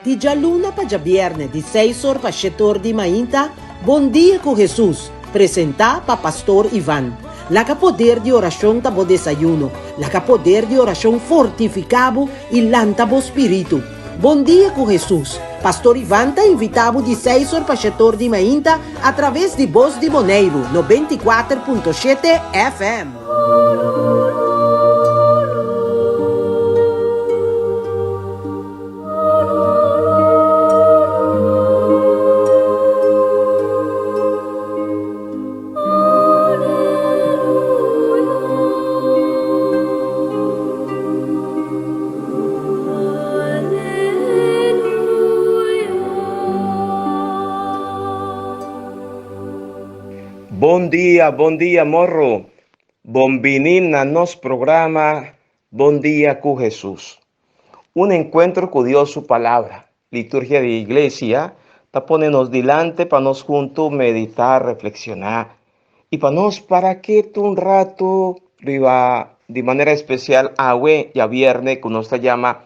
Di già luna pa già viernes, di 6 pa 7 di mainta, Bon dia con Jesus, presenta pa Pastor Iván. La ca poder di oración tabo desayuno, la ca poder di oración fortificabo y lantabo spiritu. Bon dia con Jesus. Pastor Iván ta invitabo di 6 pa 7 di mainta a través di Voz di Moneiro, 94.7 FM. Bom dia, morro. Bienvenido na nos programa Bom Dia con Jesús. Un encuentro con Dios, su palabra. Liturgia de iglesia, está ponernos delante para nos juntos meditar, reflexionar. Y para que un rato viva de manera especial hoy y a viernes que nos llama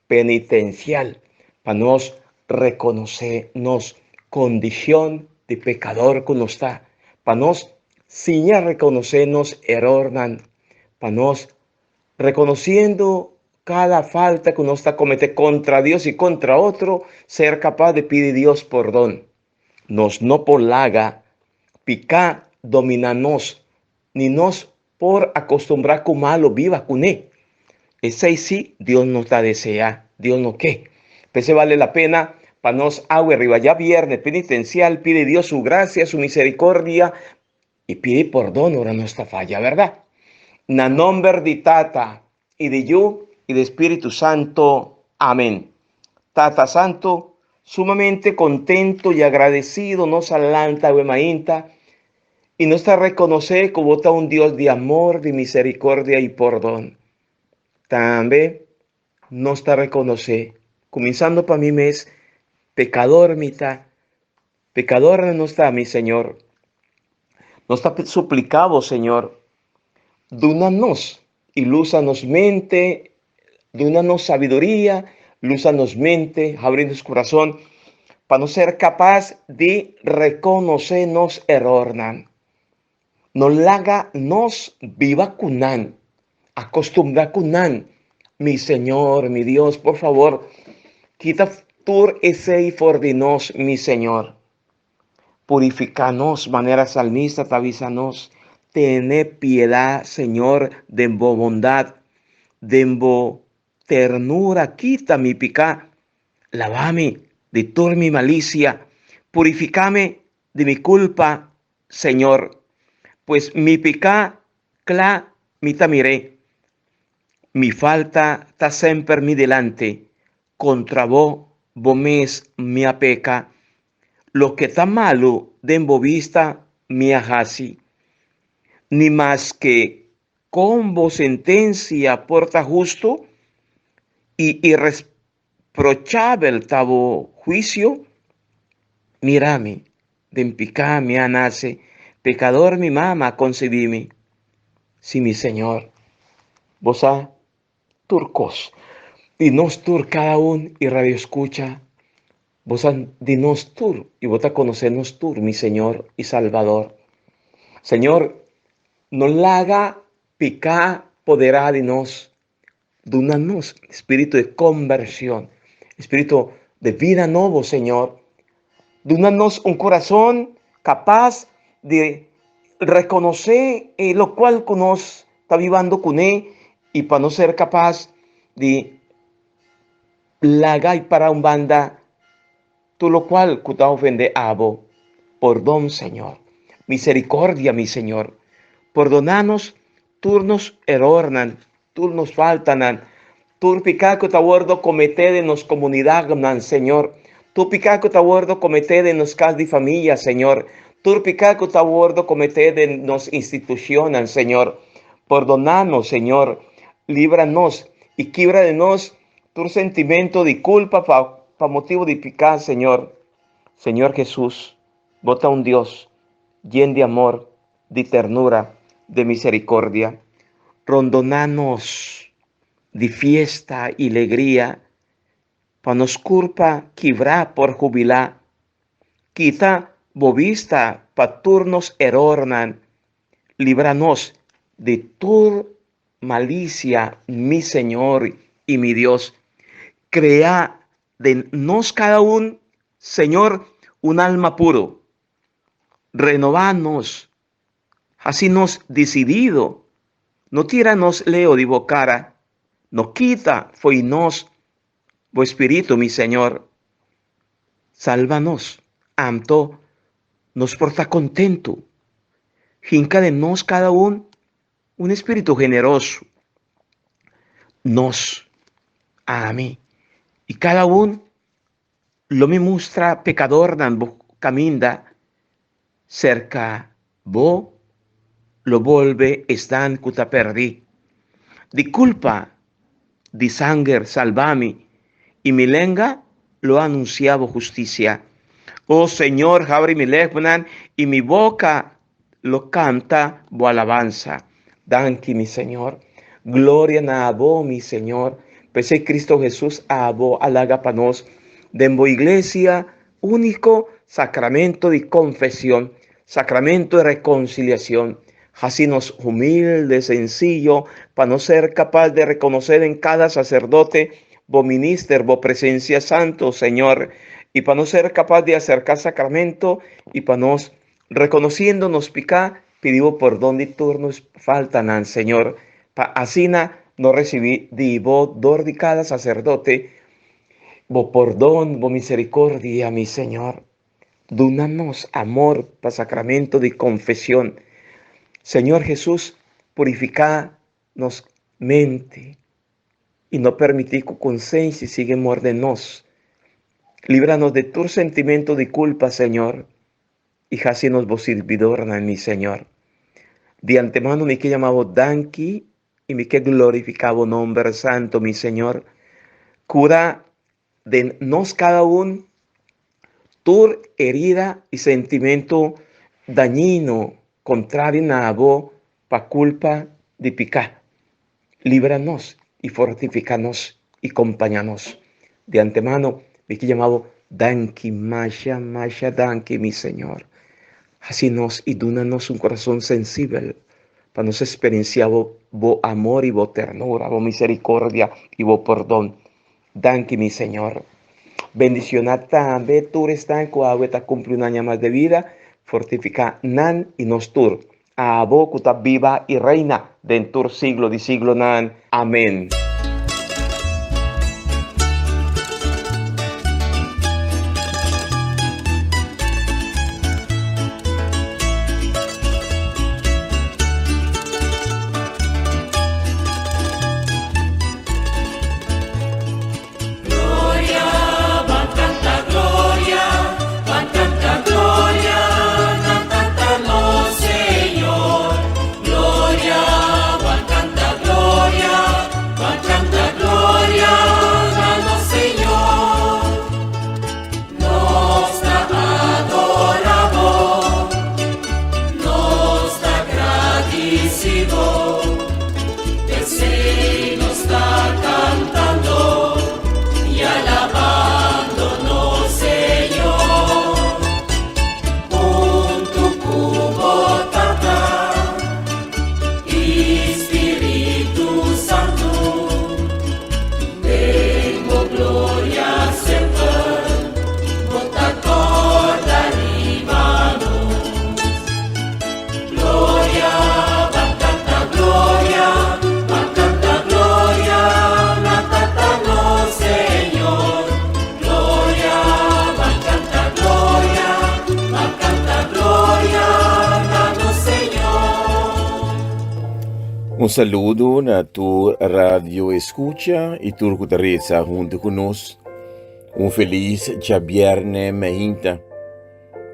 penitencial. Para nos reconocernos condición de pecador que nos está. Para nos sin reconocernos error, para nos reconociendo cada falta que uno está cometiendo contra Dios y contra otro, ser capaz de pedir Dios perdón. Nos no por laga, picar, dominarnos, ni nos por acostumbrar con malo viva con él. Ese sí, Dios nos da desea, Dios no qué. Pues vale la pena para nos agua arriba. Ya viernes penitencial, pide Dios su gracia, su misericordia y pide perdón ahora nuestra falla, ¿verdad? Na nombre de Tata y de yo y de Espíritu Santo. Amén. Tata Santo, sumamente contento y agradecido nos alanta mainta y nos está reconocer que vota un Dios de amor, de misericordia y perdón. También nos está reconocer, comenzando para mí mes, pecador mitad, pecador no está mi Señor. Nos está suplicado, Señor, dúnanos y lúzanos mente, dúnanos sabiduría, lúzanos mente, abrinos corazón, para no ser capaz de reconocernos error. No laga nos viva cunan, acostumbra cunan. Mi Señor, mi Dios, por favor, quita tur ese y fordinos, mi Señor. Purificanos, manera salmista, tavísanos. Tené piedad, Señor, de bondad, de ternura, quita mi picá, lavame de toda mi malicia, purificame de mi culpa, Señor, pues mi picá, cla, mi tamiré, mi falta ta sempre mi delante, contra vos, mes mi apeca, lo que está malo, de vista, mi ajasi, ni más que con vos sentencia porta justo y irreprochable tabo juicio, mírame, de picá mi nace, pecador mi mama concebíme. Si mi Señor, vos a turcos, y nos tur cada uno y radio escucha, vos a dinos tur y vos a conocernos tur, mi Señor y Salvador. Señor, no la haga picar poderá de nos, dunanos espíritu de conversión, espíritu de vida nuevo, Señor. Dunanos un corazón capaz de reconocer lo cual nos está viviendo con él y para no ser capaz de lagar y para un banda todo lo cual que te ofende a vos. Perdón, Señor. Misericordia, mi Señor. Perdonanos, turnos errornan, turnos faltan, tur picaco te aguardo cometer en nos comunidad, Señor. Tu picaco te aguardo cometer en nos casa de familia, Señor. Tu picaco te aguardo cometer en nos instituciones, Señor. Perdonanos, Señor. Líbranos y quibra de nos tu sentimiento de culpa pa motivo de picar, Señor. Señor Jesús, vota un Dios lleno de amor, de ternura, de misericordia. Rondonanos de fiesta y alegría, pa nos culpa quibra por jubilar. Quita bovista pa turnos erornan. Líbranos de tu malicia, mi Señor y mi Dios. Crea de nos cada uno, Señor, un alma puro. Renovanos, así nos decidido. No tiranos leo de bocara, no quita foi nos, bo espíritu, mi Señor. Sálvanos, amto, nos porta contento. Jinca de nos cada uno un espíritu generoso. Nos, a mí. Y cada uno lo me muestra pecador dan bo caminda cerca bo lo vuelve están cuta perdí. Di culpa, di sangre salvami, y mi lengua lo anunciaba justicia. Oh Señor, abri mi lengua y mi boca lo canta bo alabanza. Danki mi Señor, gloria na abo mi Señor, pese Cristo Jesús abo alaga panos, dembo iglesia único sacramento de confesión, sacramento de reconciliación. Así nos humilde, sencillo, para no ser capaz de reconocer en cada sacerdote, bo minister, bo presencia santo, Señor, y para no ser capaz de acercar sacramento, y para nos, reconociéndonos pica, pedimos por donde turnos faltan, Señor, para así no recibir de bo dor de cada sacerdote, bo perdón, bo misericordia, mi Señor. Dúnanos amor para sacramento de confesión. Señor Jesús, purificanos mente y no permitir que conciencia siga mordenos. Líbranos de tu sentimiento de culpa, Señor, y así nos vos servidor, mi Señor. De antemano me que llamado Danki y me que glorificado nombre santo, mi Señor. Cura de nos cada uno tu herida y sentimiento dañino, contrario a vos, pa culpa de picar. Líbranos y fortificanos y acompañanos. De antemano, me que llamado Danki, Masha, Danki, mi Señor. Así nos y dúnanos un corazón sensible para nos experienciar vos amor y vos ternura, vos misericordia y vos perdón. Danki, mi Señor. Bendicionar también tú estás con agua cumple un año más de vida. Fortifica nan y nos tur. A vos que viva y reina dentro siglo de siglo nan. Amén. Un saludo na tu radio escucha e tu que reza junto conosco. Um feliz dia viernes mainta.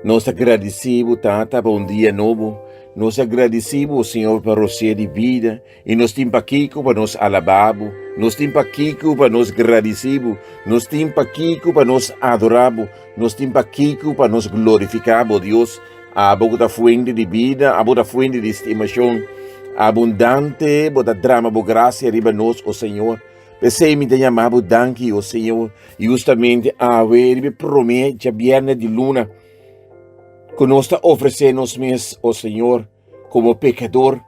Nós agradecemos, Tata, bom dia novo. Nós agradecemos, Senhor, para o ser de vida. E nós temos aqui para nós alababo. Nós temos aqui para nós agradecemos. Nós temos aqui para nós adoramos. Nós temos aqui para nós glorificamos, Deus. A boa fuente de vida, a boa fuente de estimação. Abundante, boa drama, boa graça, arriba nós, o Senhor. Você me chamava danke, o Senhor, justamente a ver promete a viernes de luna, que nós oferecemos mesmo, o Senhor, como pecador.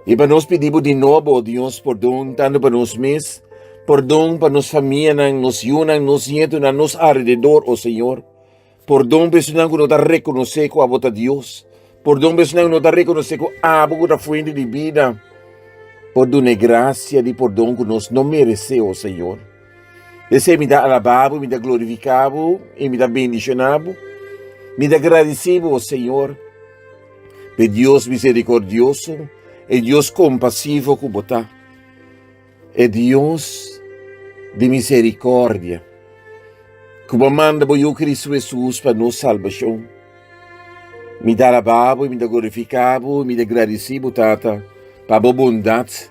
E para nós pedimos de novo, Deus, perdão, tanto para nós mesmos, perdão para nossa família, nos unam, nos nietos, a nosso alrededor, o Senhor. Perdão, pessoal, que não reconhecer com a voz de Deus. Perdão, pessoal, que não reconhecer com a água da fonte de vida. Perdão e graça de perdão que nós não merecemos, Senhor. Você me dá alabado, me dá glorificado e me dá bendicionado. Me dá agradecido, Senhor. Por Deus misericordioso e Deus compassivo que botar. É Deus de misericórdia. Que manda por Cristo Jesus para nossa salvação. Me dá alabado, me dá glorificado, me dá agradecido, Tata. Para a bondade,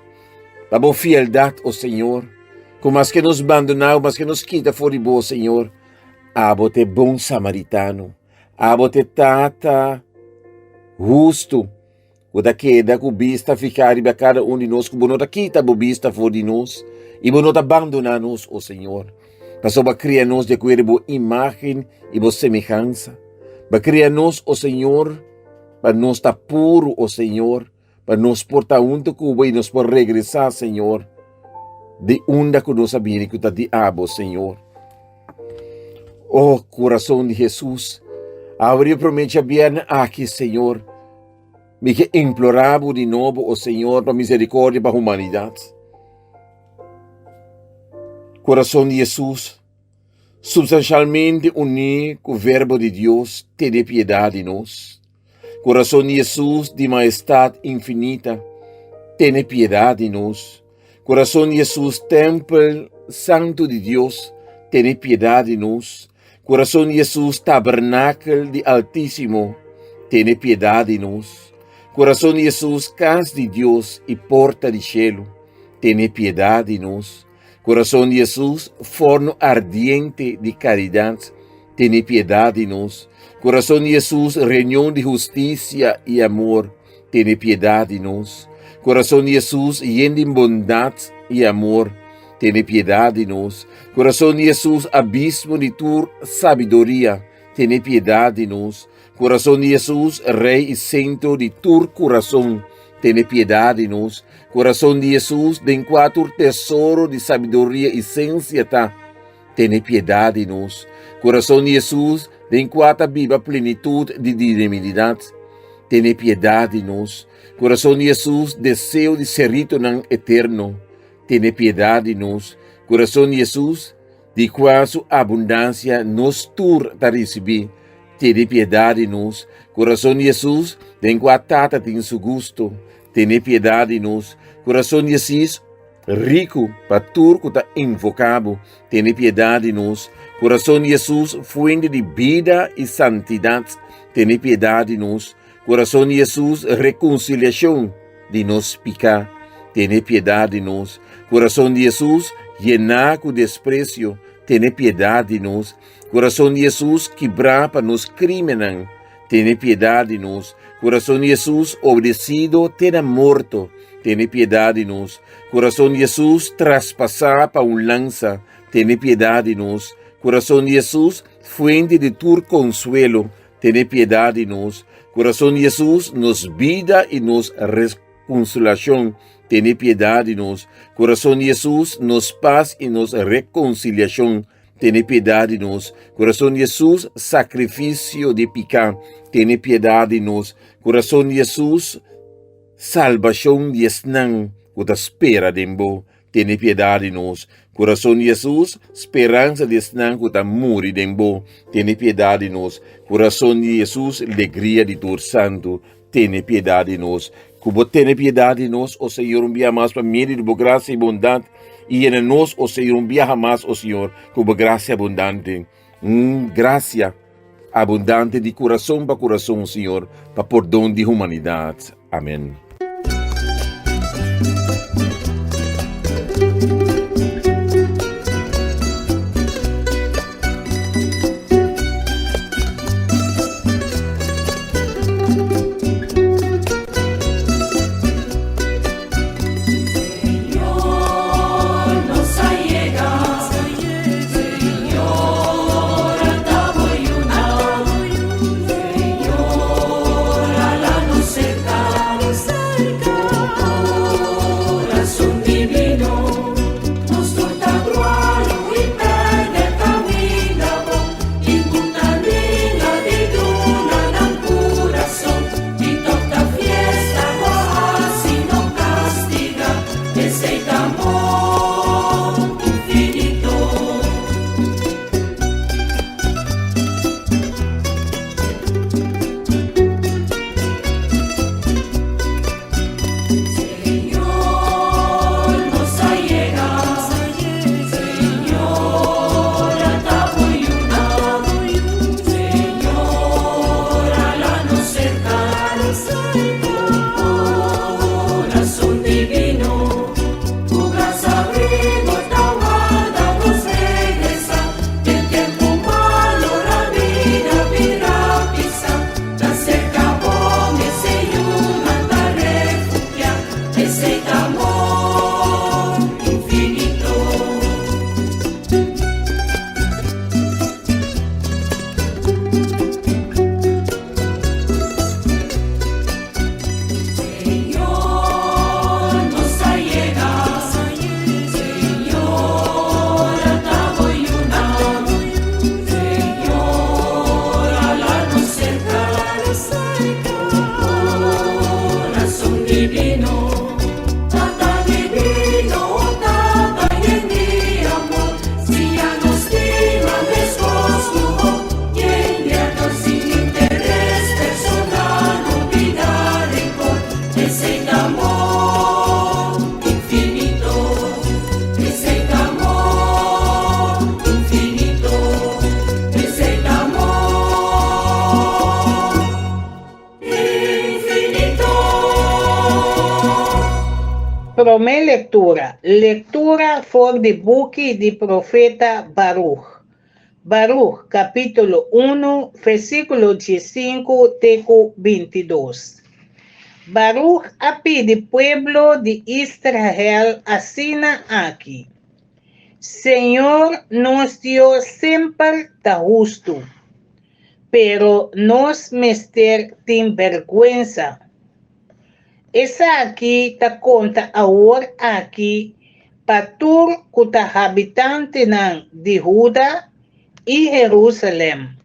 para a fialdade, ó Senhor, como as que nos abandonam, mas que nos quita fora de bom, Senhor, abote bom samaritano, abote tata justo, o da queda que o bista ficar e cada um de nós, que o não quita o bista fora de nós, e o não abandonar nós, ó Senhor, para criar nós de acordo com a imagem e a semelhança, para criar nós, ó Senhor, para nós estar puro, ó Senhor, para nos portar junto com o e nos por regressar, Senhor, de onde que nós sabemos que está de abo, Senhor. Oh, coração de Jesus, abre promete a viernes aqui, Senhor, me que implorava de novo, o Senhor, para misericórdia para a humanidade. Coração de Jesus, substancialmente unido com o verbo de Deus, tenha piedade de nós. Coração de Jesus de majestade infinita, tenha piedade de nós. Coração de Jesus, templo santo de Deus, tenha piedade de nós. Coração de Jesus, tabernáculo de Altíssimo, tenha piedade de nós. Coração de Jesus, casa de Deus e porta de cielo, tenha piedade de nós. Coração de Jesus, forno ardiente de caridade, tenha piedade de nós. Coração de Jesus, reunião de justiça e amor, tenha piedade de nós. Coração de Jesus, lleno de bondade e amor, tenha piedade de nós. Coração de Jesus, abismo de tua sabedoria, tenha piedade de nós. Coração de Jesus, Rei e Centro de tu coração, tenha piedade de nós. Coração de Jesus, de enquanto tesouro de sabedoria e sensatez, tenha piedade de nós. Coração de Jesus, de enquanto viva a plenitude de divinidade, tenha piedade de nós. Coração de Jesus, desejo de ser retornado eterno, tenha piedade de nós. Coração de Jesus, de quase abundância nos tur a receber, tenha piedade de nós. Coração de Jesus, de enquanto tata tem seu gosto, tenha piedade de nós. Coração de Jesus, rico para tudo que está invocado, tenha piedade de nós. Coração de Jesus, fonte de vida e santidade, tenha piedade de nós. Coração de Jesus, reconciliação de nós pecar, tenha piedade de nós. Coração de Jesus, llenar com desprezo, tenha piedade de nós. Coração de Jesus, quebrar para nos criminais, tenha piedade de nós. Coração de Jesus, obedecido, tenha morto, tenha piedade de nós. Coração de Jesus, traspassar para lança, tenha piedade de nós. Coração de Jesus, fuente de tu consuelo, tenha piedade de nós. Coração de Jesus, nos vida e nos reconciliação, tenha piedade de nós. Coração de Jesus, nos paz e nos reconciliação, tenha piedade de nós. Coração de Jesus, sacrifício de pecado, tenha piedade de nós. Coração de Jesus, salvação de esnan, que te espera dembo, tenha piedade de nós. Coração de Jesus, esperança de esnan, que te morre dembo, tenha piedade de nós. Coração de Jesus, alegria de tu santo, tenha piedade de nós. Como tenha piedade de nós, o Senhor envia mais para mim de boa graça e bondade, e em nós, o Senhor envia mais, o Senhor, com graça abundante. Graça abundante de coração para coração, Senhor, para perdão de humanidade. Amém. Promé lectura. Lectura for the book de profeta Baruch. Baruch, capítulo 1, versículo 15 teco 22. Baruch a pide pueblo de Israel assina aqui. Senhor, nos Deus sempre está justo, pero nos mester tem vergüenza. Essa aqui ta conta agora aqui para tur kuta habitante nan de Judá e Jerusalém,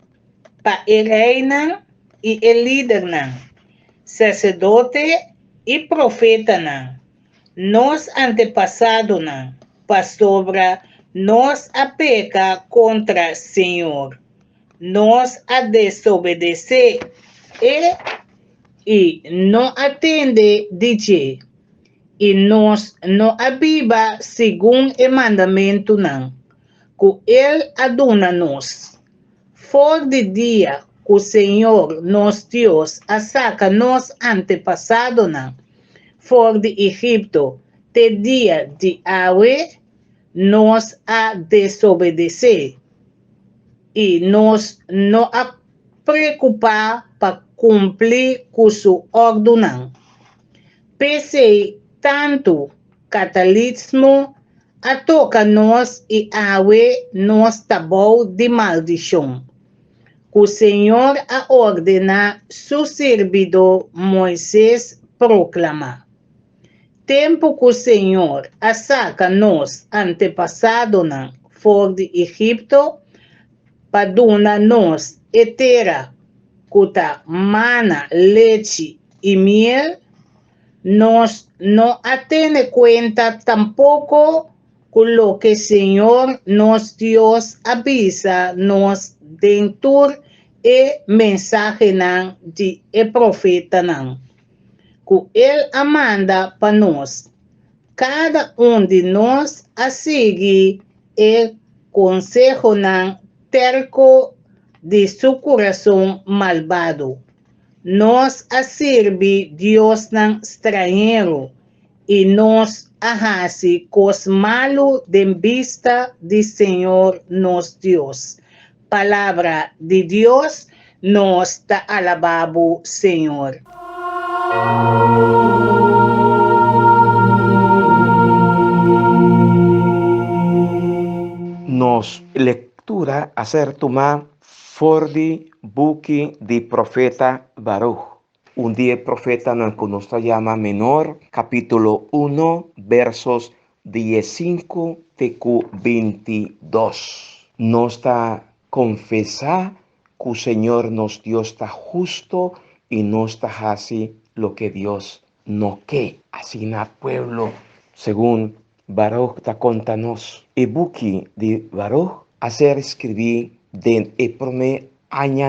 para el rei nan e el líder nan, sacerdote e profeta nan, nos antepassados nan, pastora, nos a peca contra Senhor, nos a desobedecer e não atende DJ e nos não aviva segundo o mandamento não que ele aduna nos for de dia que o Senhor nos Deus a saca nos antepassado não for de Egipto de dia de Awe nos a desobedecer e nos não a preocupar para cumprir com sua ordem. Pese tanto catolicismo a toca nós e awe nos tabou de maldição. O Senhor a ordena seu servidor Moisés proclamar. Tempo que o Senhor a saca nós antepassado na for de Egipto para donar nós etera kuta mana, leche y miel, nos no tiene cuenta tampoco con lo que Señor nos Dios avisa nos dentro e mensaje nan de el profeta nan. Que él amanda para nos, cada de nós a seguir el consejo nan terco de su corazón malvado. Nos a servir Dios nan extranjero y nos hace cos malo de vista de Señor nos Dios. Palabra de Dios nos ta alabado Señor. Nos lectura hacer tomar for the book de profeta Baruch. Un día profeta no nos llama menor, capítulo 1, versos 15 tecu 22. Nos está confesar que el Señor nos Dios está justo y no está así lo que Dios no quiere. Así na pueblo, según Baruch está contanos. El buki de Baruch hacer escribir de el primer año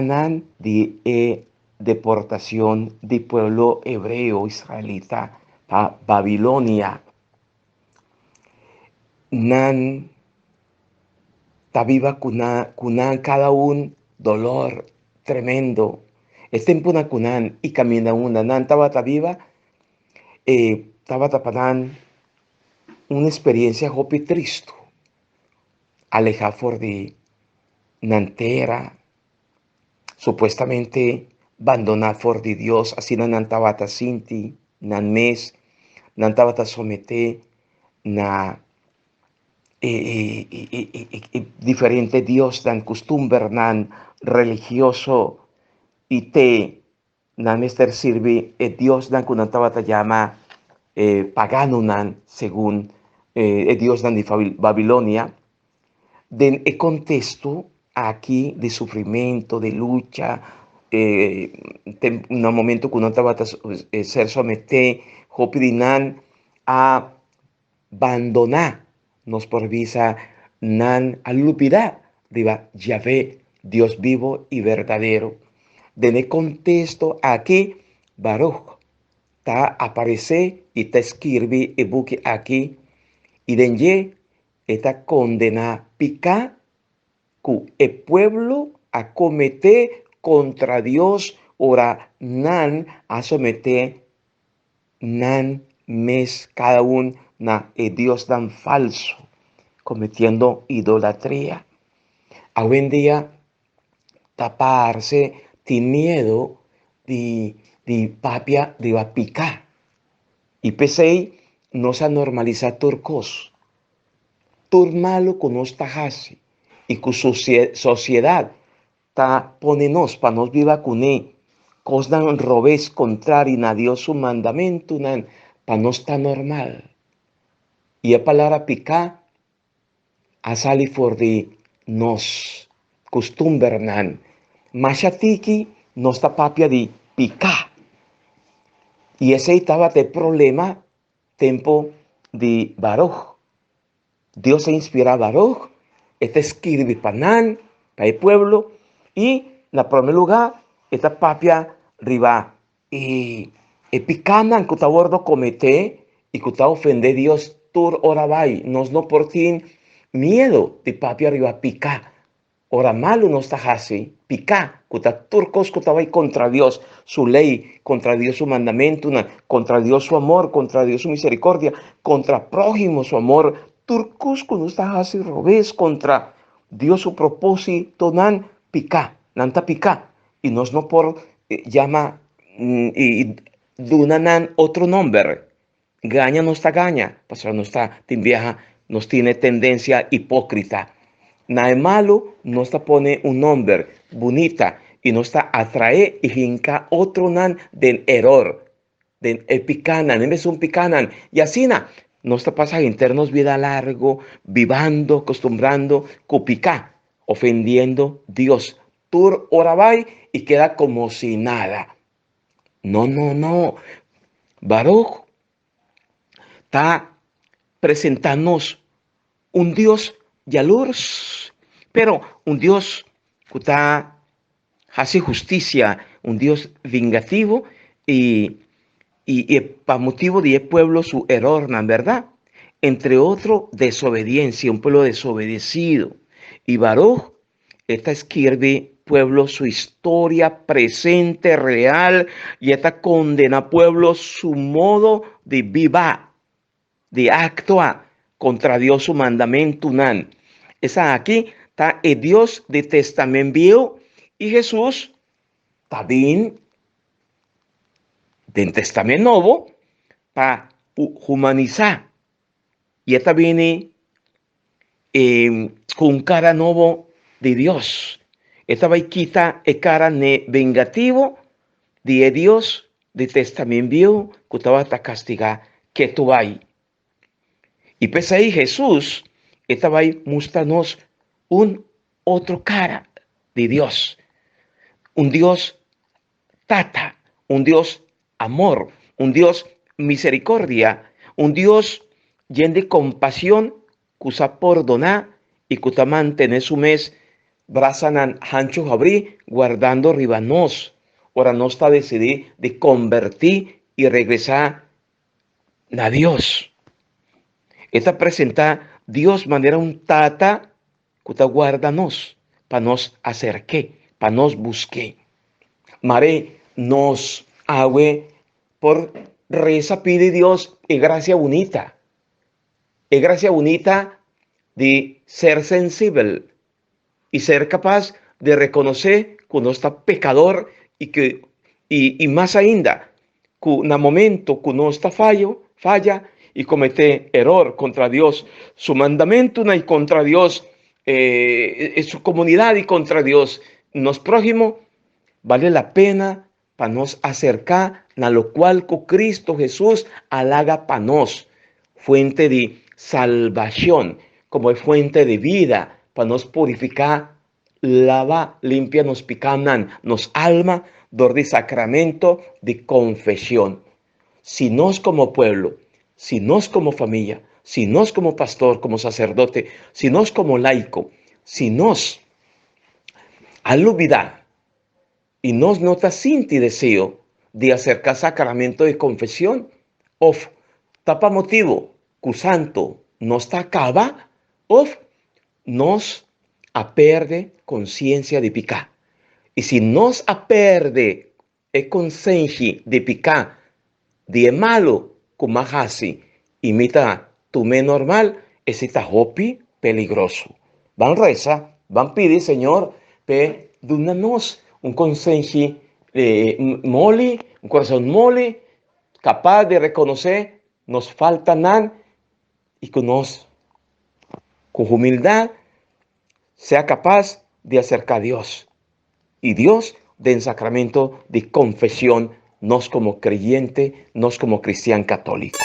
de deportación del pueblo hebreo israelita a Babilonia. Nan tabiba kunan cada un dolor tremendo. Este empuna kunan y camina una nan tabata viva tabata panan una experiencia hopi triste. Aleja for de nantera, supuestamente abandonar for de Dios, así nan tabata sinti, nan mes, nan tabata somete, na diferente Dios, nan costumbre, nan religioso, y te, nan mester sirve, Dios nan kunan tabata llama pagano nan, según Dios nan de Babilonia. Den el contexto aquí de sufrimiento, de lucha, un momento que no estaba a ser sometido, hopidinan a abandonar, nos por visa nan alupida, diva Yahvé, Dios vivo y verdadero. Den el contexto aquí, Baruch, está aparece y está escribe el buque aquí, y denye está condena pica que el pueblo a cometer contra Dios ora nan a someter nan mes cada uno na Dios dan falso, cometiendo idolatría. Hoy en día, taparse, tiene miedo de papia de va picar. Y pensei, no se normaliza turcos. Tur malo con nos tajase. Y con sociedad ta ponenos pa nos viva con él. Cosdan robés contrari na Dios su mandamento nan pa no está normal. Y a palabra picar a sali for de nos costumbre nan. Machatiki no está papia de picar. Y ese estaba de problema tiempo de Baruch. Dios se inspira a Baruch, este escribe panan, para el pueblo, y en primer lugar, esta papia riba, y picanan que está bordo comete, y que está ofende a Dios, tur orabai, nos no por ti miedo de papia riba pica. Ora malo no está así, pica, que está turcos que está contra Dios, su ley, contra Dios su mandamento, contra Dios su amor, contra Dios su misericordia, contra prójimo su amor, turcos que no está así, robés, contra Dios su propósito, nan pica, nanta pica, y nos no por llama y dunanan otro nombre, gaña no está gaña, pastor no está, vieja, nos tiene tendencia hipócrita. Nada malo no está pone un nombre bonita y no está atrae y hinca otro nan del error, del picanan, es un picanan y así no está pasa internos vida largo, vivando, acostumbrando, cupica, ofendiendo Dios. Tur orabai y queda como si nada. No. Baruch está presentándonos un Dios yalurs, pero un Dios que hace justicia, un Dios vengativo y para motivo de pueblo su error, ¿no? ¿Verdad? Entre otro, desobediencia, un pueblo desobedecido. Y Baruch, esta escribe pueblo su historia presente, real, y esta condena pueblo su modo de vivir, de actuar contra Dios su mandamento nan. Esa aquí está el Dios de testamento viejo y Jesús también del testamento nuevo para humanizar. Y esta viene con cara nuevo de Dios. Esta va a quitar el cara vengativo de Dios de testamento viejo que te va a castigar que tú vas. Y pues ahí Jesús estaba ahí mostrándonos un otro cara de Dios. Un Dios tata, un Dios amor, un Dios misericordia, un Dios lleno de compasión, que usa perdonar y que usa mantener su mes, brazanan hancho abrí, guardando ribanos. Ahora no está decidido de convertir y regresar a Dios. Esta presenta Dios manera un tata que te guarda nos, para nos acerque, para nos busque. Mare nos hague por reza pide Dios y gracia bonita. Es gracia bonita de ser sensible y ser capaz de reconocer que uno está pecador y más ainda, que en el momento que uno está falla y comete error contra Dios, su mandamento y contra Dios, su comunidad y contra Dios, nos prójimo, vale la pena para nos acercar a lo cual con Cristo Jesús halaga para nos, fuente de salvación, como fuente de vida, para nos purificar, lava, limpia, nos picanan, nos alma, dor de sacramento de confesión. Si nos como pueblo, si nos como familia, si nos como pastor, como sacerdote, si nos como laico, si nos al olvidar y nos nota sinti deseo de acercar sacramento de confesión, of tapa motivo que santo no está acaba, of nos aperde conciencia de picar. Y si nos aperde conciencia de picar, de malo kumahasi, imita tume normal, esita hopi peligroso. Van reza, van pedir, Señor, pe dunanos un consensi moli, un corazón moli, capaz de reconocer, nos falta nan, y que nos, con humildad, sea capaz de acercar a Dios. Y Dios den sacramento de confesión, nos como creyente, nos como cristiano católico.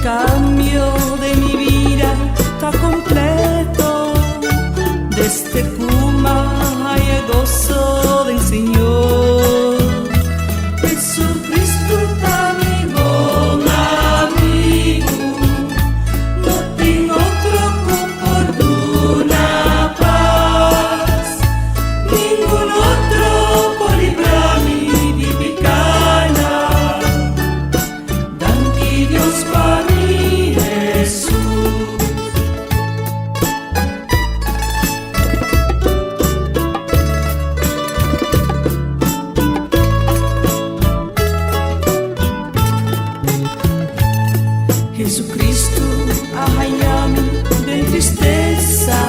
Cambio de mi vida está completo, desde Kuma hay el gozo del Señor. Jesucristo está mi buen amigo, no tengo otro oportuna paz, ningún otro por librar mi divina. Danti Dios para mí, Jesús. Jesucristo arranha-me de tristeza,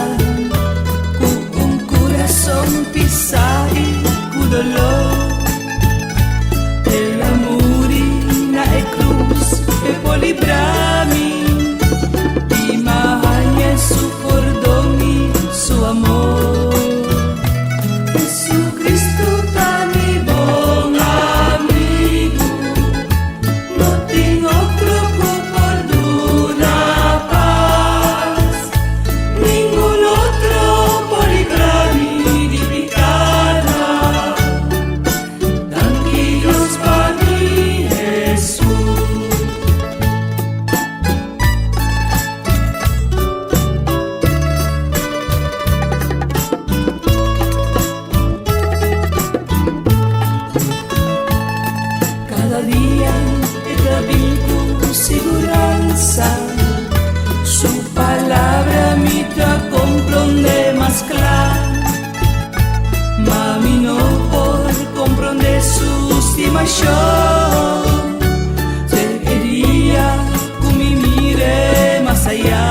com um coração pisar e com dolor. El amor e na cruz e por librar-me, e me su perdão e su amor. Jesucristo tá mi bom amigo, não tem outro por na paz, nenhum outro por livrar-me de pecado. Danke Dios para mí, Jesús. Cada día te vivo con seguranza, su palabra me te comprende más claro. Mami no por comprender su estimación, se quería que me mire más allá.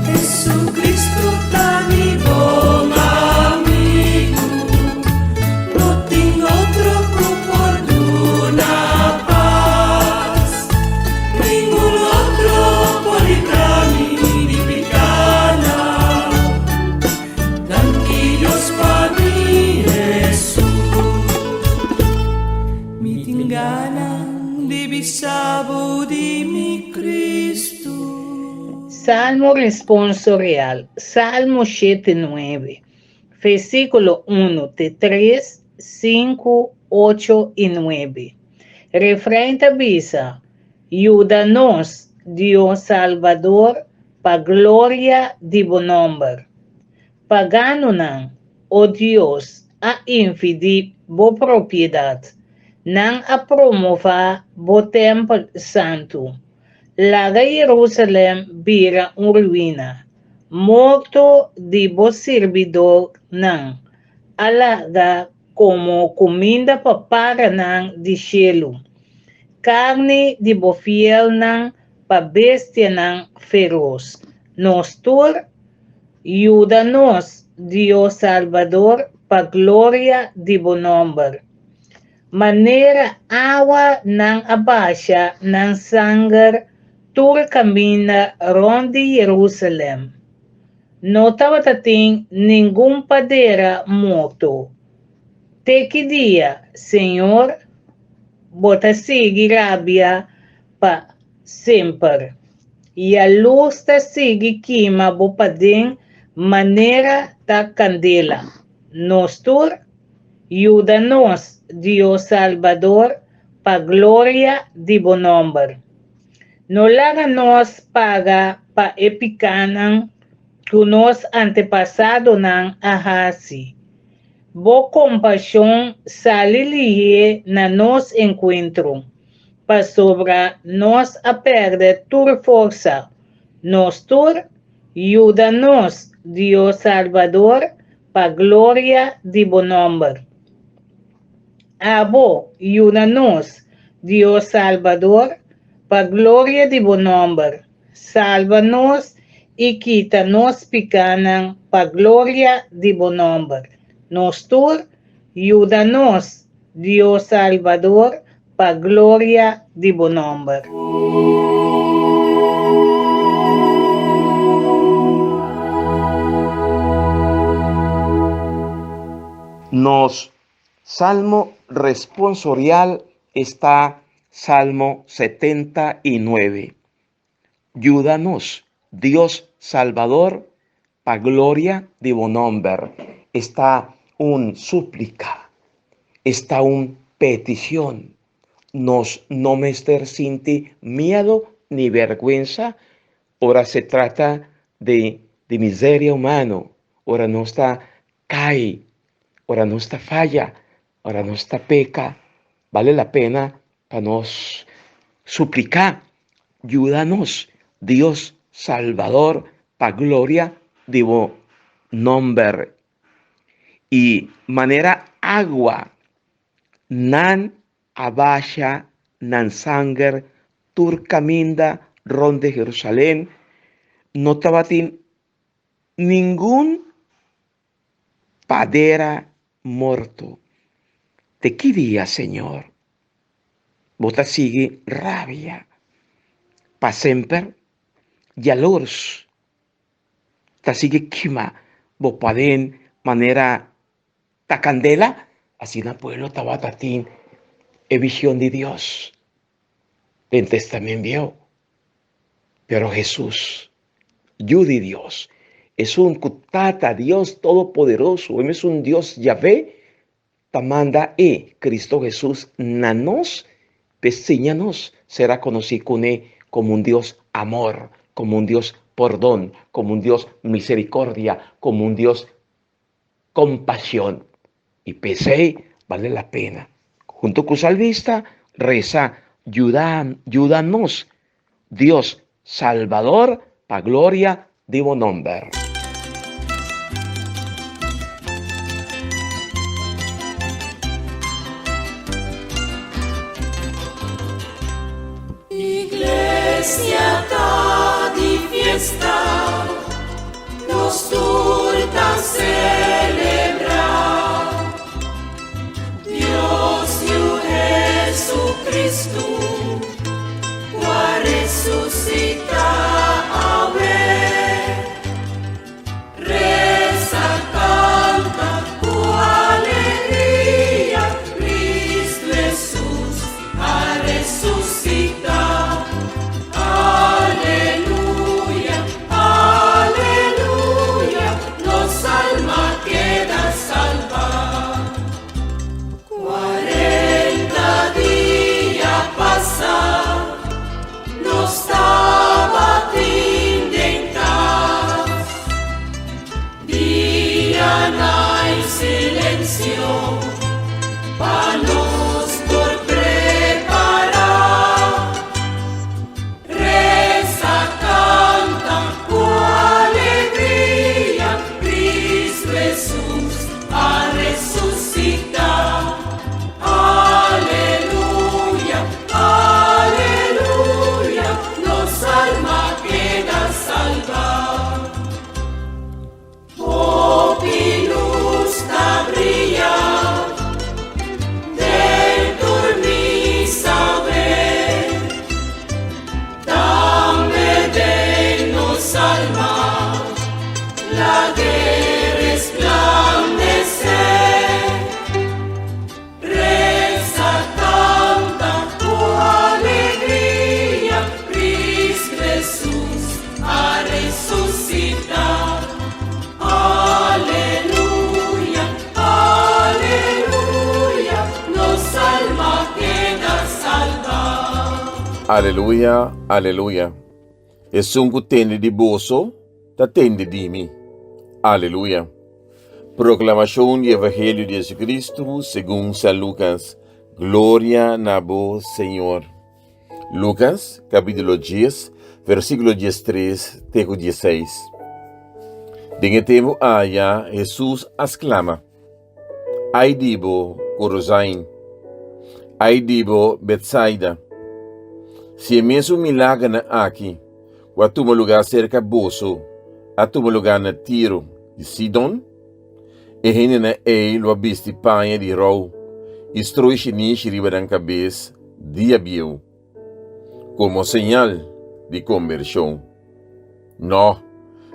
Jesucristo está mi buen amigo, no tengo otro oportuna paz, ningún otro por librar-me de pecado. Danke Dios para mí, Jesús. Me tem gana de bisabo de mi Cristo. Salmo responsorial, Salmo 7:9, versículo 1 de 3, 5, 8 y 9. Refrán avisa, ayúdanos, Dios Salvador, pa gloria de bom nombre. Pagano oh Dios, a infidi bo propriedade, não a promover bo templo santo. Laga Jerusalém vira ruína, morto de bo servidor não, alaga como comida para não de cielo, carne de bo fiel não pa bestia não feroz. Nos tur, ayúdanos, Dios Salvador, pa gloria de bom nombre. Maneira água não abaixa, não sangue, tur camina ronde Jerusalém. Não estava tem nenhum padeira morto. Te que dia, Senhor, bota seguir rabia pa sempre. E a luz ta sigue queima bo padem maneira da candela. Nos tur, ayúdanos, Dios Salvador, pa gloria de bom nombre. No laga nos paga pa epicanan kunos antepasado ng ahasi. Bo compaixão salilihe na nos encontro, pa sobra nos a perder tur força. Nos tur, ajuda-nos, Deus Salvador, pa glória de bom nombre. Abo, ajuda-nos, Deus Salvador, pa glória de bom nombre. Salva-nos e quita-nos picanang pa glória de bom nombre. Nos tur, ajuda-nos, Deus Salvador, pa glória de bom nombre. Nos Salmo responsorial está Salmo 79. Ayúdanos, Dios Salvador, pa gloria de buen nombre. Está un súplica, está un petición. Nos no menester sinti miedo ni vergüenza. Ahora se trata de miseria humano. Ahora no está cae. Ahora no está falla. Ahora no está peca. Vale la pena para nos suplicar. Ayúdanos, Dios Salvador, pa gloria de buen nombre. Y manera agua, nan abasha, nan sanger, turcaminda, ronde Jerusalén, no tabatin ningún padera muerto. Te quería, Señor. Bota sigue rabia. Pa sempre, yalors. Ta sigue quima. Bo paden manera ta candela. Así na pueblo tabatatín. E visión de Dios. Lentes también vio. Pero Jesús, yo de Dios, es un cutata Dios todopoderoso. Es un Dios Yahvé. Tamanda Cristo Jesús nanos, pesiñanos, será conocido como un Dios amor, como un Dios perdón, como un Dios misericordia, como un Dios compasión. Y pese vale la pena. Junto con salvista, reza, ayúdanos, Dios Salvador, pa gloria de buen nombre. Iglesia está de fiesta, nos turta celebrar. Dios y Jesucristo, va resucitar a ver. Reza, canta, con alegría, Cristo Jesús ha resucitado. Aleluya, aleluya, los almas quedan salvas. 40 días pasan, no estaba tindentas. Día hay silencio, para nos por preparar. Reza, canta, con alegría, Cristo Jesús ha resucitado. Aleluya, aleluya, los almas quedan salvas. Popilus está brillando, del dormir saber. Dame de nos almas, la de resplandecer. Reza, canta, con alegría, Cristo Jesús ha resucitado. Aleluya, aleluya, los almas quedan salvas. Aleluya, aleluya. Es un gutene di boso, tatende di mi. Aleluya. Proclamación y Evangelio de Jesucristo según San Lucas. Gloria a vos, Señor. Lucas, capítulo 10, versículo 13, teco 16. Dinge tempo allá, Jesús exclama: Ai dibo, Corozain. Ai dibo, Betsaida. Se é mesmo milagre na aqui, a tu lugar cerca Boso, a tu lugar na Tiro de Sidon, e rene na lo abisti panha de Rou, instruisce nishi riba da cabeça, dia biu, como señal de conversão. No,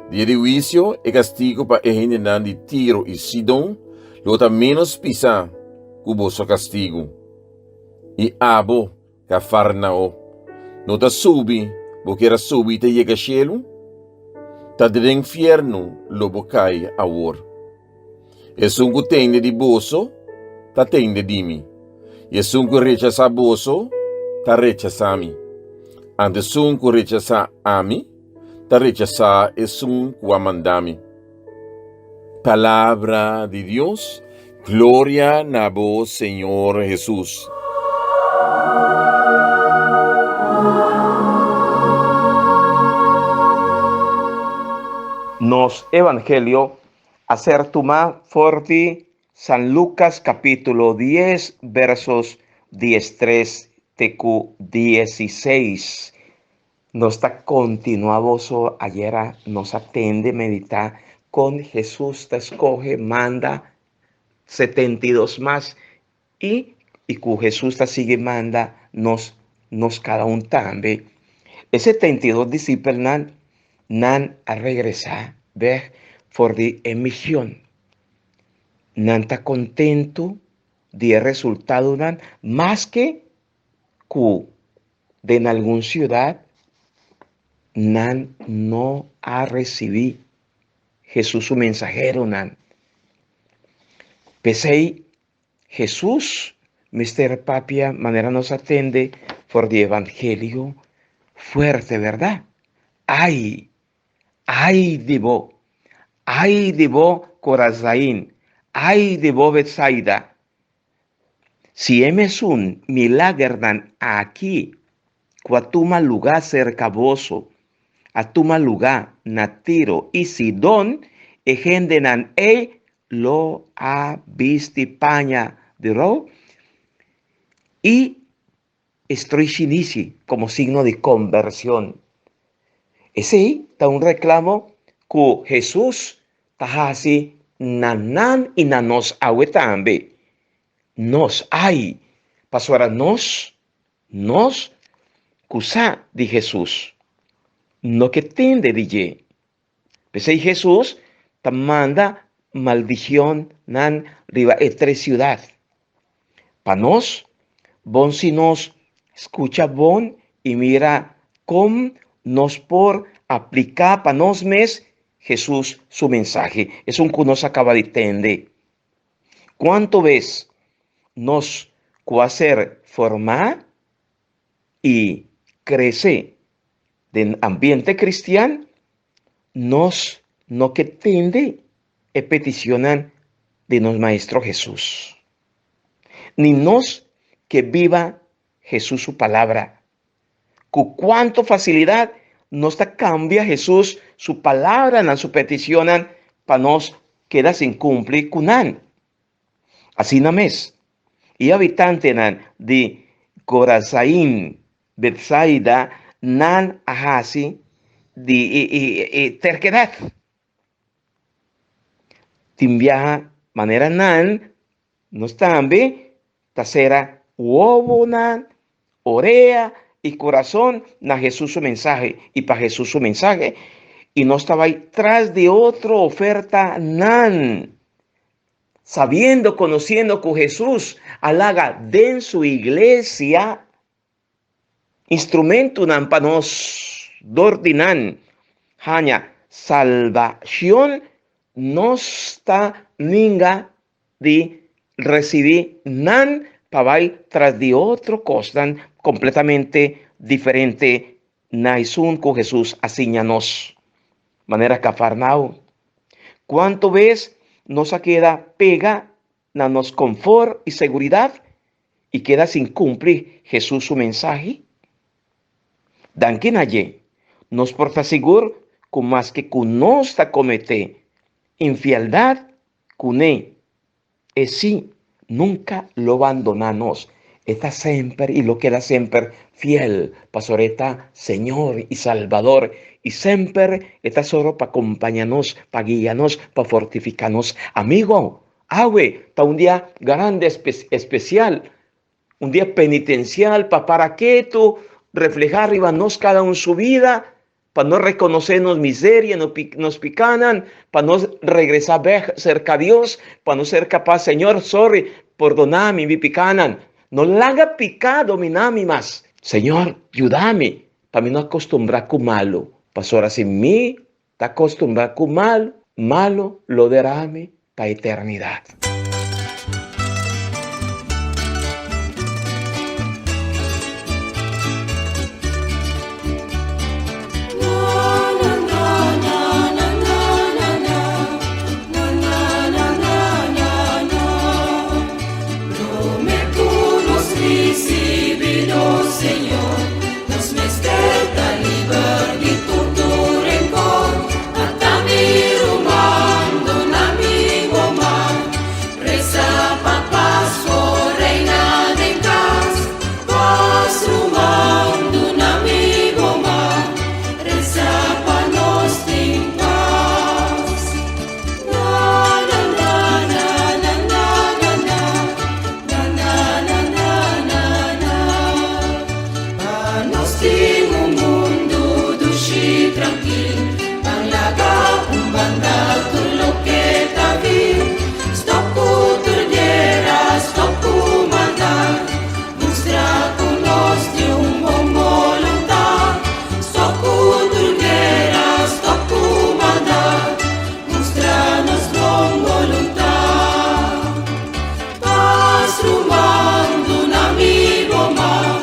dia de juízo e castigo para rene na de Tiro e Sidon, lota menos pisar, cubo so castigo. E abo, Cafarnao, nota subi, porque era subita e chega cielo, ta de inferno lobo cai a war. E sunco tende di boso, ta tende di mi. E sunco rechaza boso, ta rechaza mi. Ante sunco rechaza a mi, ta rechaza e sunco amandami. Palabra de Dios, gloria a vos, Señor Jesús. Nos Evangelio hacer tuma forti San Lucas capítulo 10 versos 13 tecu 16. Nos está continuavoso ayer nos atende meditar con Jesús te escoge, manda 72 más y con Jesús te sigue manda nos cada un también. Ese 72 discípulos nan a regresar ver por de emisión. Nan está contento de resultado nan más que de en alguna ciudad nan no ha recibido Jesús su mensajero nan. Pese Jesús, Mr. Papia, manera nos atende por de evangelio fuerte, ¿verdad? Ay de vos Corazaín, ay de vos Betsaida. Si es un milagro aquí, cuatuma lugar cercaboso, atuma lugar natiro y Sidón, ejendenan lo ha visti paña de ro y estroichinisi como signo de conversión. Ese está un reclamo que Jesús está así nanan y nanos awe tambe. Nos hay. Pasó ahora nos cusa de Jesús. No que tende de ye. Pese Jesús te manda maldición nan riba etre ciudad. Pa nos, bon si nos escucha bon y mira cómo nos por aplicar para nos mes Jesús su mensaje. Es un que nos acaba de entender. ¿Cuánto ves nos hacer formar y crecer en ambiente cristiano? Nos no que tende y peticionan de nos maestro Jesús. Ni nos que viva Jesús su palabra. Con cuánta facilidad nos cambia Jesús su palabra en su petición para nos queda sin cumplir con él. Así no es. Y habitante de Corazaín, Betsaida, nan ahasi de terquedad. Timbiaja manera nan nos también tasera huevo nan orea y corazón na Jesús su mensaje y para Jesús su mensaje y no estaba ahí tras de otra oferta nan sabiendo, conociendo que Jesús halaga de su iglesia instrumento nan para nos dordinan haña salvación no está ninga de recibir nan para ir tras de otro cosa completamente diferente naisun con Jesús asiñanos. manera Cafarnaum. ¿Cuánto vez nos queda pega na nos confort y seguridad y queda sin cumplir Jesús su mensaje? Dan que naye, nos porta seguro con más que con nos comete infialdad con él. Es sí, nunca lo abandonamos. Está siempre y lo queda siempre fiel, pasoreta, Señor y Salvador. Y siempre está solo para acompañarnos, para guiarnos, para fortificarnos. Amigo, está un día grande, especial, un día penitencial, para que tú reflejar arriba nos cada uno su vida, para no reconocernos miseria, nos picanan, para no regresar cerca a Dios, para no ser capaz, Señor, sorry, perdoname, mi picanan. No la haga picar, dominame más. Señor, ayúdame, para mí no acostumbrar con malo. Pastor, así mí, te acostumbrar con malo, malo lo derrame para eternidad. Señor, nos mesteta liber di tutto rencor, atami rumando nami goma, resa papas for reina de cas, pas rumando nami goma, resa panos ting pas. Na na na na na na na na na na na na na. Nos tem mundo do chi tranquilo, panglaga banda tulo que ta vi, stop turdiera, stop mandar, mostra con nos de bom voluntad, stop turdiera, stop mandar, mostra nos bom voluntad. Pas rumando un amigo más,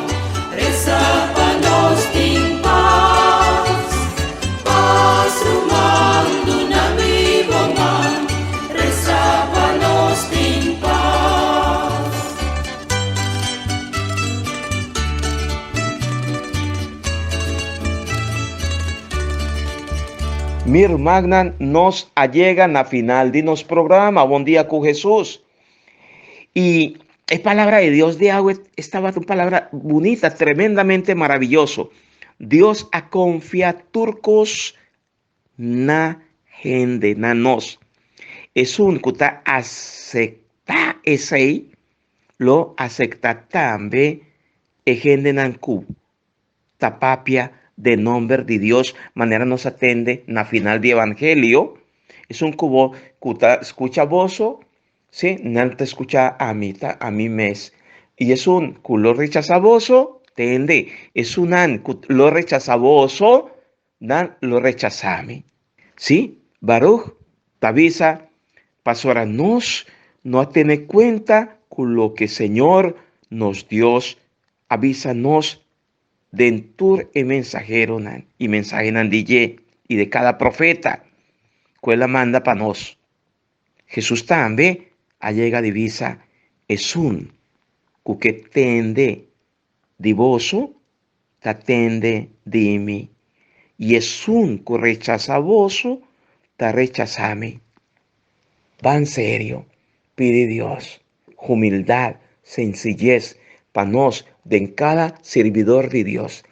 reza pa nos ting paz. Pas rumando un amigo más, reza pa nos ting paz. Mir Magnan nos allegan a final de nos programa. Buen día con Jesús. Y es palabra de Dios de agua. Esta una palabra bonita, tremendamente maravilloso. Dios a confía turcos na gente, na nos. Es un que acepta ese, lo acepta también gente nan cu. Tapapia de nombre de Dios, manera nos atende na final de evangelio. Es un cubo que escucha vozo, sí, no te escucha a mí mes. Y es un culo rechazaboso, tende, es un an lo rechazaboso, dan lo rechazame. Sí, Baruch, Tavisa, pasora nos, no tiene cuenta con lo que Señor nos Dios, avísanos dentur y mensajero nan, y mensaje nan DJ, y de cada profeta, cuela manda para nos. Jesús también allega divisa, es un que tende divoso, ta tende de mí, y es un que rechaza voso, ta rechazame. Va en serio, pide Dios, humildad, sencillez, para nos, de en cada servidor de Dios,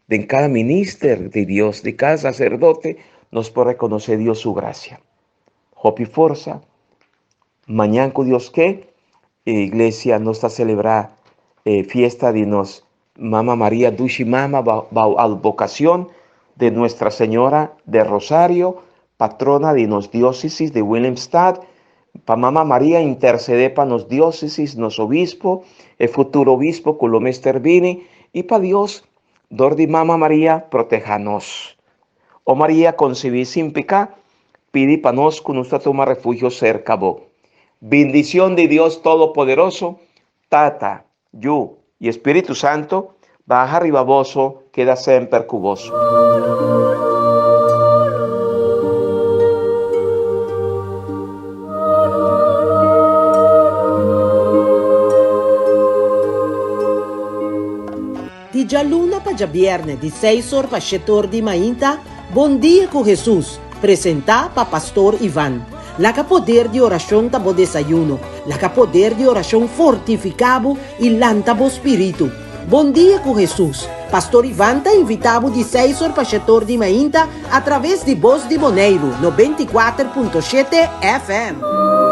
de en cada ministro de Dios, de cada sacerdote, nos puede reconocer Dios su gracia. Hopi fuerza, mañana con Dios que, iglesia nos está celebrando fiesta de nos, Mama María Dushi Mama, advocación de Nuestra Señora de Rosario, patrona de nos diócesis de Wilhelmstad. Pa Mama María intercede para nos diócesis, nos obispo, el futuro obispo Colomester Vini, y para Dios, dor de Mama María, protéjanos. Oh María, concebí sin pecado, pide para nos con nuestra toma refugio cerca vos. Bendición de Dios Todopoderoso, Tata, Yu y Espíritu Santo, baja arriba voso, queda siempre cuboso. di già luna pa già viernes, di 6 horas pa 7 horas di mainta, Bom Dia com Jesus, presenta pa Pastor Ivan. La que poder de oración tabo desayuno, la que poder de oración fortificado y lantabo espíritu. Bom Dia com Jesus. Pastor Ivan está invitado de 6 horas para 7 horas de manhã através de Voz de Boneiro, 94.7 FM.